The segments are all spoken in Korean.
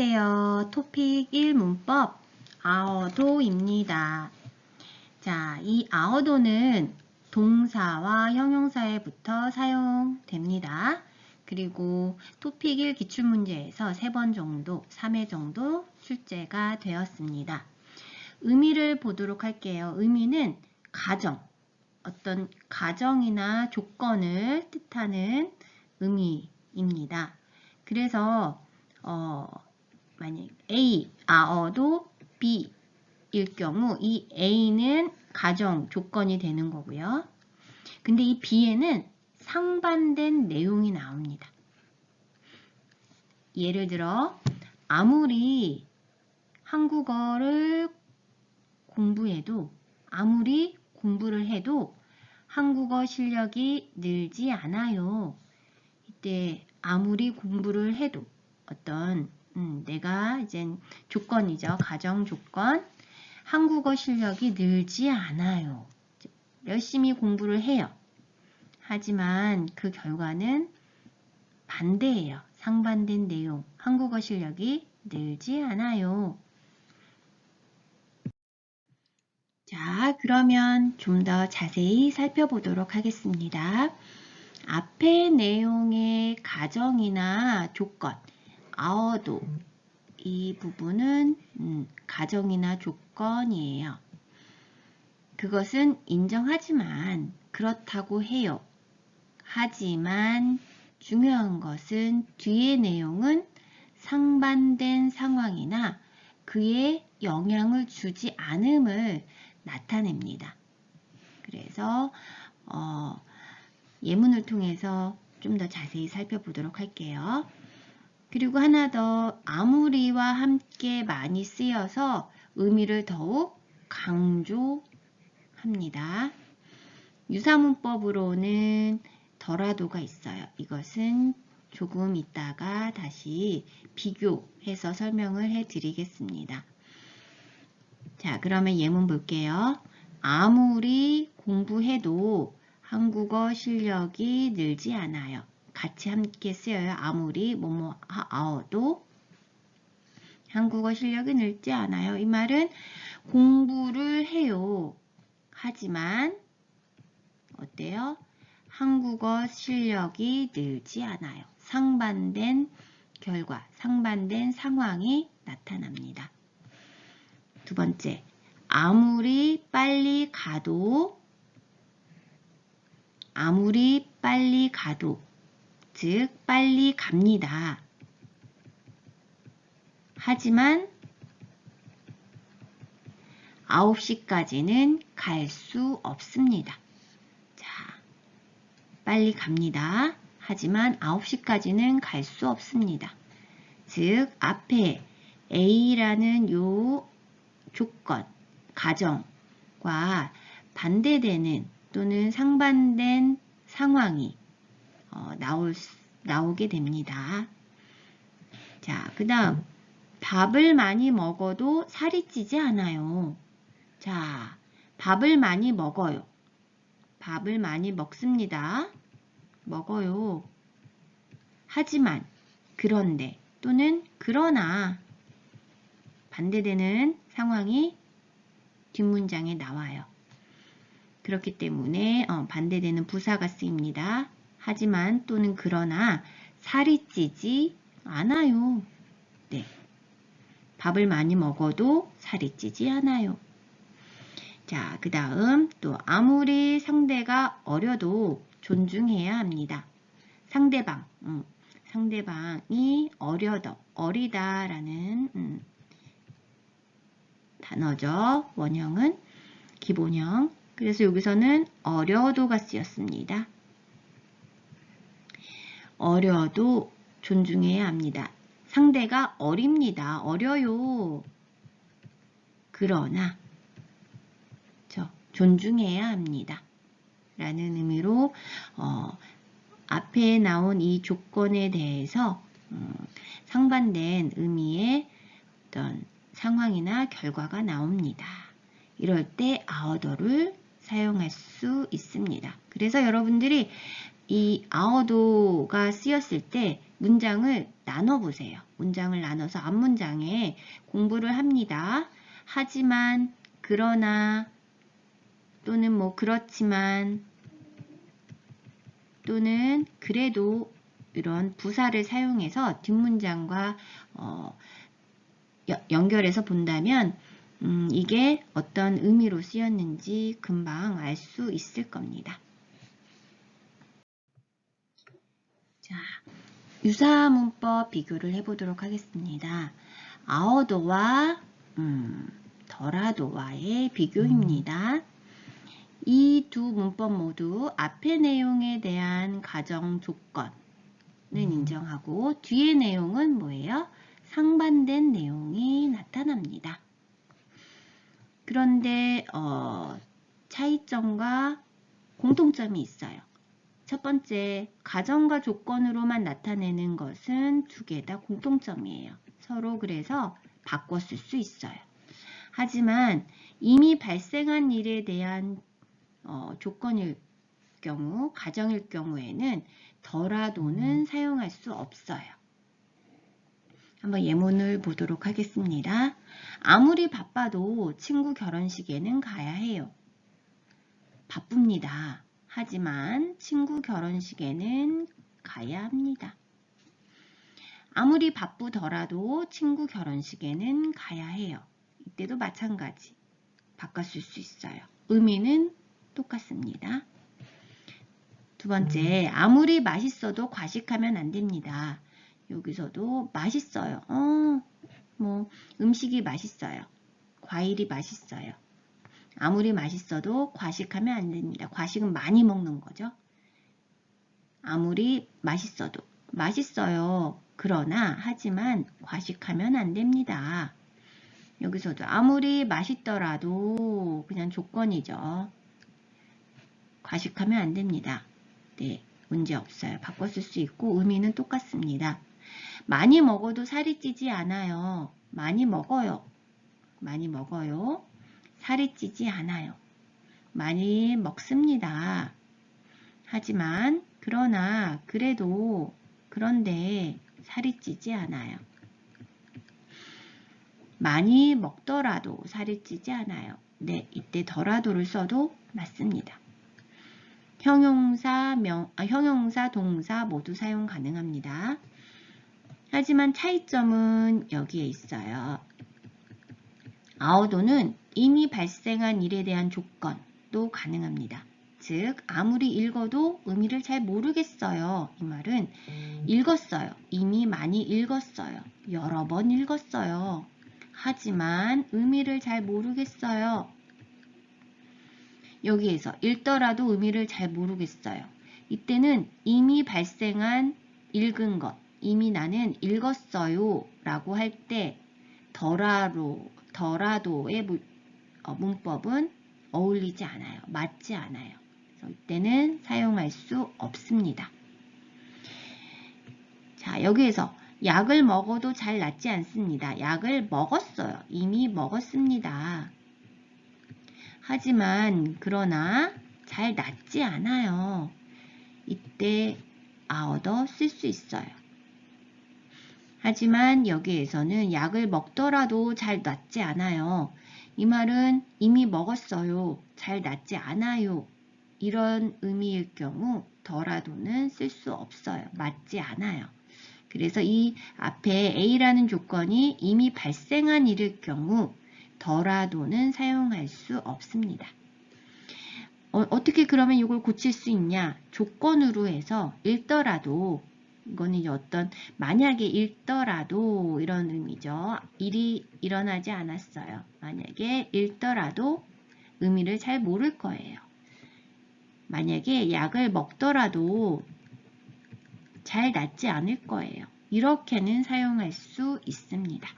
안녕하세요. 토픽 1 문법 아어도입니다. 자, 이 아어도는 동사와 형용사에부터 사용됩니다. 그리고 토픽 1 기출문제에서 3번 정도, 3회 정도 출제가 되었습니다. 의미를 보도록 할게요. 의미는 가정, 어떤 가정이나 조건을 뜻하는 의미입니다. 그래서 만약 A, 아어도 B일 경우 이 A는 가정, 조건이 되는 거고요. 근데 이 B에는 상반된 내용이 나옵니다. 예를 들어 아무리 한국어를 공부해도 아무리 공부를 해도 한국어 실력이 늘지 않아요. 이때 아무리 공부를 해도 어떤 내가 이제 조건이죠. 가정 조건. 한국어 실력이 늘지 않아요. 열심히 공부를 해요. 하지만 그 결과는 반대예요. 상반된 내용. 한국어 실력이 늘지 않아요. 자, 그러면 좀 더 자세히 살펴보도록 하겠습니다. 앞의 내용의 가정이나 조건, 아어도 이 부분은 가정이나 조건이에요. 그것은 인정하지만 그렇다고 해요. 하지만 중요한 것은 뒤의 내용은 상반된 상황이나 그에 영향을 주지 않음을 나타냅니다. 그래서 예문을 통해서 좀 더 자세히 살펴보도록 할게요. 그리고 하나 더, 아무리와 함께 많이 쓰여서 의미를 더욱 강조합니다. 유사문법으로는 더라도가 있어요. 이것은 조금 이따가 다시 비교해서 설명을 해드리겠습니다. 자, 그러면 예문 볼게요. 아무리 공부해도 한국어 실력이 늘지 않아요. 같이 함께 쓰여요. 아무리 아어도 한국어 실력이 늘지 않아요. 이 말은 공부를 해요. 하지만 어때요? 한국어 실력이 늘지 않아요. 상반된 결과, 상반된 상황이 나타납니다. 두 번째, 아무리 빨리 가도 즉 빨리 갑니다. 하지만 9시까지는 갈 수 없습니다. 자, 빨리 갑니다. 하지만 9시까지는 갈 수 없습니다. 즉 앞에 A라는 요 조건, 가정과 반대되는 또는 상반된 상황이 나오게 됩니다. 자, 그 다음 밥을 많이 먹어도 살이 찌지 않아요. 자, 밥을 많이 먹어요. 밥을 많이 먹습니다. 먹어요. 하지만, 그런데 또는 그러나 반대되는 상황이 뒷문장에 나와요. 그렇기 때문에 반대되는 부사가 쓰입니다. 하지만 또는 그러나 살이 찌지 않아요. 네. 밥을 많이 먹어도 살이 찌지 않아요. 자, 그 다음 또 아무리 상대가 어려도 존중해야 합니다. 상대방이 어리다라는 단어죠. 원형은 기본형. 그래서 여기서는 어려도가 쓰였습니다. 어려도 존중해야 합니다. 상대가 어립니다. 어려요. 그러나 존중해야 합니다. 라는 의미로 앞에 나온 이 조건에 대해서 상반된 의미의 어떤 상황이나 결과가 나옵니다. 이럴 때 아어더를 사용할 수 있습니다. 그래서 여러분들이 이 아어도가 쓰였을 때 문장을 나눠보세요. 문장을 나눠서 앞문장에 공부를 합니다. 하지만, 그러나, 또는 뭐 그렇지만, 또는 그래도 이런 부사를 사용해서 뒷문장과 연결해서 본다면 이게 어떤 의미로 쓰였는지 금방 알 수 있을 겁니다. 자, 유사문법 비교를 해보도록 하겠습니다. 아어도와 더라도와의 비교입니다. 이 두 문법 모두 앞의 내용에 대한 가정 조건은 인정하고 뒤의 내용은 뭐예요? 상반된 내용이 나타납니다. 그런데 차이점과 공통점이 있어요. 첫 번째, 가정과 조건으로만 나타내는 것은 두 개 다 공통점이에요. 서로 그래서 바꿔 쓸 수 있어요. 하지만 이미 발생한 일에 대한 조건일 경우, 가정일 경우에는 더라도는 사용할 수 없어요. 한번 예문을 보도록 하겠습니다. 아무리 바빠도 친구 결혼식에는 가야 해요. 바쁩니다. 하지만 친구 결혼식에는 가야 합니다. 아무리 바쁘더라도 친구 결혼식에는 가야 해요. 이때도 마찬가지. 바꿔 쓸 수 있어요. 의미는 똑같습니다. 두 번째, 아무리 맛있어도 과식하면 안 됩니다. 여기서도 맛있어요. 뭐 음식이 맛있어요. 과일이 맛있어요. 아무리 맛있어도 과식하면 안 됩니다. 과식은 많이 먹는 거죠. 아무리 맛있어도 맛있어요. 그러나 하지만 과식하면 안 됩니다. 여기서도 아무리 맛있더라도 그냥 조건이죠. 과식하면 안 됩니다. 네, 문제 없어요. 바꿔 쓸 수 있고 의미는 똑같습니다. 많이 먹어도 살이 찌지 않아요. 많이 먹어요. 많이 먹어요. 살이 찌지 않아요. 많이 먹습니다. 하지만, 그러나, 그래도, 그런데 살이 찌지 않아요. 많이 먹더라도 살이 찌지 않아요. 네, 이때 더라도를 써도 맞습니다. 형용사, 동사 모두 사용 가능합니다. 하지만 차이점은 여기에 있어요. 아어도는 이미 발생한 일에 대한 조건도 가능합니다. 즉, 아무리 읽어도 의미를 잘 모르겠어요. 이 말은 읽었어요. 이미 많이 읽었어요. 여러 번 읽었어요. 하지만 의미를 잘 모르겠어요. 여기에서 읽더라도 의미를 잘 모르겠어요. 이때는 이미 발생한 읽은 것, 이미 나는 읽었어요 라고 할 때 더라도의 문법은 어울리지 않아요. 맞지 않아요. 그래서 이때는 사용할 수 없습니다. 자, 여기에서 약을 먹어도 잘 낫지 않습니다. 약을 먹었어요. 이미 먹었습니다. 하지만 그러나 잘 낫지 않아요. 이때 아어더 쓸 수 있어요. 하지만 여기에서는 약을 먹더라도 잘 낫지 않아요. 이 말은 이미 먹었어요. 잘 낫지 않아요. 이런 의미일 경우 더라도는 쓸 수 없어요. 맞지 않아요. 그래서 이 앞에 A라는 조건이 이미 발생한 일일 경우 더라도는 사용할 수 없습니다. 어떻게 그러면 이걸 고칠 수 있냐? 조건으로 해서 읽더라도, 이거는 이제 만약에 읽더라도 이런 의미죠. 일이 일어나지 않았어요. 만약에 읽더라도 의미를 잘 모를 거예요. 만약에 약을 먹더라도 잘 낫지 않을 거예요. 이렇게는 사용할 수 있습니다.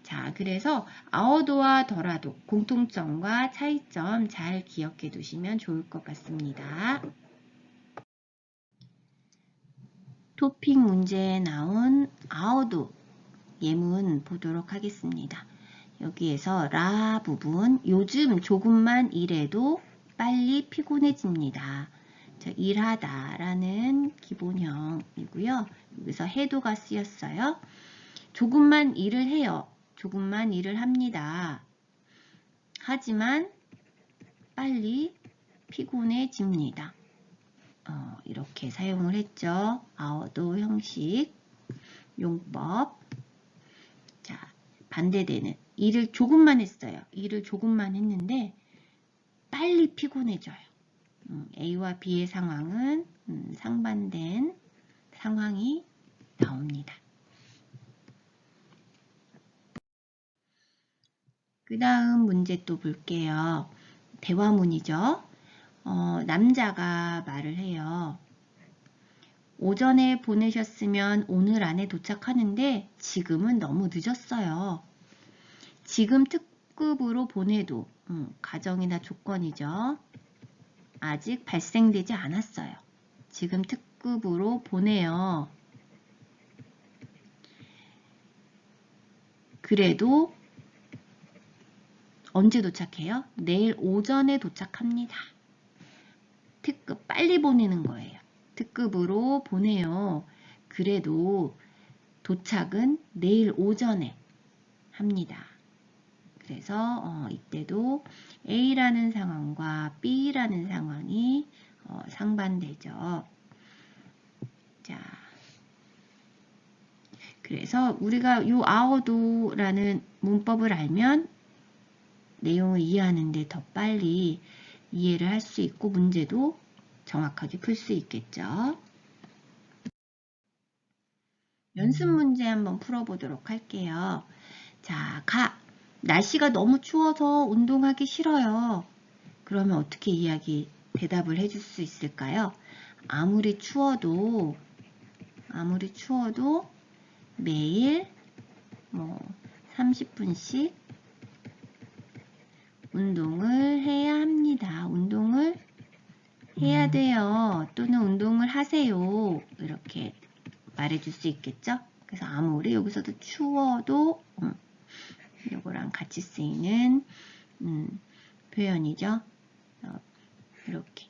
자, 그래서 아어도와 더라도 공통점과 차이점 잘 기억해 두시면 좋을 것 같습니다. 토픽 문제에 나온 아어도 예문 보도록 하겠습니다. 여기에서 라 부분, 요즘 조금만 일해도 빨리 피곤해집니다. 일하다 라는 기본형이고요. 여기서 해도가 쓰였어요. 조금만 일을 해요. 조금만 일을 합니다. 하지만 빨리 피곤해집니다. 이렇게 사용을 했죠. 아워도 형식, 용법. 자, 반대되는 일을 조금만 했어요. 일을 조금만 했는데 빨리 피곤해져요. A와 B의 상황은 상반된 상황이 나옵니다. 그 다음 문제 또 볼게요. 대화문이죠. 남자가 말을 해요. 오전에 보내셨으면 오늘 안에 도착하는데 지금은 너무 늦었어요. 지금 특급으로 보내도 가정이나 조건이죠. 아직 발생되지 않았어요. 지금 특급으로 보내요. 그래도 언제 도착해요? 내일 오전에 도착합니다. 특급 빨리 보내는 거예요. 특급으로 보내요. 그래도 도착은 내일 오전에 합니다. 그래서 이때도 A라는 상황과 B라는 상황이 상반되죠. 자, 그래서 우리가 이 아워도라는 문법을 알면 내용을 이해하는데 더 빨리 이해를 할 수 있고 문제도 정확하게 풀 수 있겠죠. 연습 문제 한번 풀어보도록 할게요. 자, 날씨가 너무 추워서 운동하기 싫어요. 그러면 어떻게 대답을 해줄 수 있을까요? 아무리 추워도 매일 30분씩 운동을 해야 합니다. 운동을 해야 돼요. 또는 운동을 하세요. 이렇게 말해줄 수 있겠죠? 그래서 아무리 여기서도 추워도 이거랑 같이 쓰이는 표현이죠. 이렇게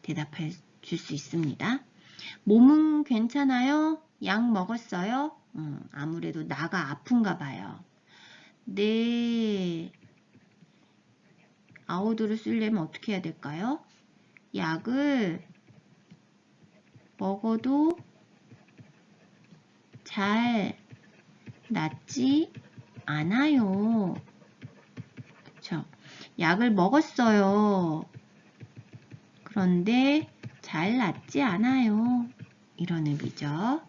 대답해 줄 수 있습니다. 몸은 괜찮아요? 약 먹었어요? 아무래도 나가 아픈가 봐요. 네. 아워도를 쓰려면 어떻게 해야 될까요? 약을 먹어도 잘 낫지 않아요. 그쵸? 약을 먹었어요. 그런데 잘 낫지 않아요. 이런 의미죠.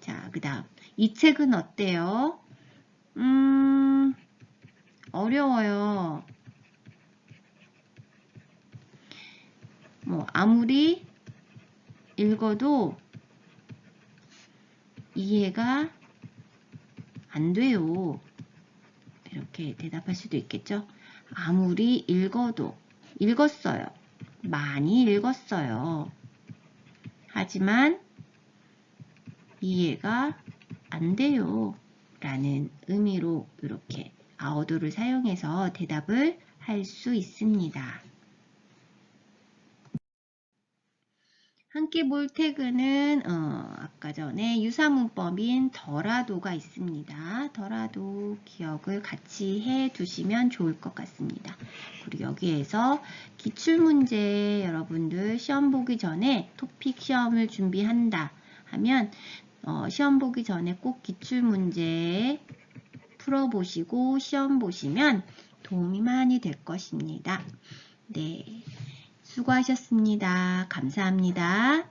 자, 그 다음 이 책은 어때요? 어려워요. 아무리 읽어도 이해가 안 돼요. 이렇게 대답할 수도 있겠죠. 아무리 읽어도 읽었어요. 많이 읽었어요. 하지만 이해가 안 돼요. 라는 의미로 이렇게 아워도를 사용해서 대답을 할 수 있습니다. 함께 볼 태그는 아까 전에 유사문법인 더라도가 있습니다. 더라도 기억을 같이 해 두시면 좋을 것 같습니다. 그리고 여기에서 기출문제 여러분들 시험 보기 전에 토픽 시험을 준비한다 하면 시험 보기 전에 꼭 기출문제 풀어보시고 시험 보시면 도움이 많이 될 것입니다. 네. 수고하셨습니다. 감사합니다.